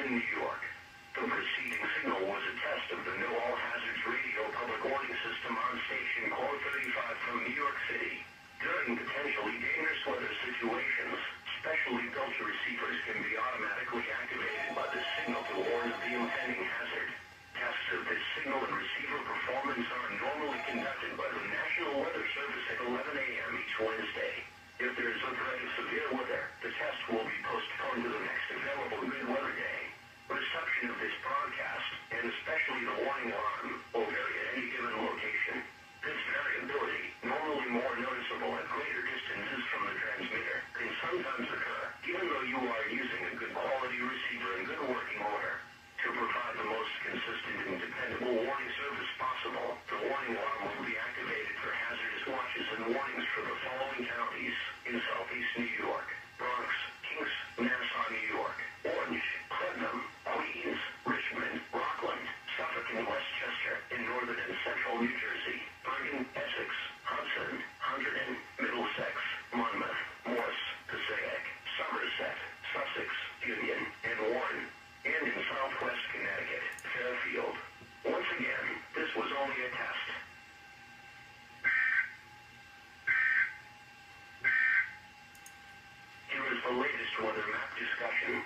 Upton, New York. The preceding signal was a test of the No All Hazards radio public warning system on station code 35 from New York City. During potentially dangerous weather situations, specially built receivers can be automatically activated by the signal to warn of the impending hazard. Tests of this signal and receiver performance are normally conducted by the National Weather Service at 11 a.m. each Wednesday. If there is a threat of severe weather, the test will be postponed to the next available good weather day. Reception of this broadcast, and especially the warning alarm, will vary at any given location. This variability, normally more noticeable at greater distances from the transmitter, can sometimes occur, even though you are using a good quality receiver in good working order. To provide the most consistent and dependable warning service possible, the warning alarm will be activated for hazardous watches and warnings for the following counties in Southeast New York: Bronx, Kings, Nassau, New York, Orange, Putnam, Queens, Richmond, Rockland, Suffolk and Westchester, in northern and central New Jersey, Bergen, Essex, Hudson, Hunterdon, Middlesex, Monmouth, Morse, Passaic, Somerset, Sussex, Union, and Warren, and in southwest Connecticut, Fairfield. Once again, this was only a test. Here is the latest weather map discussion.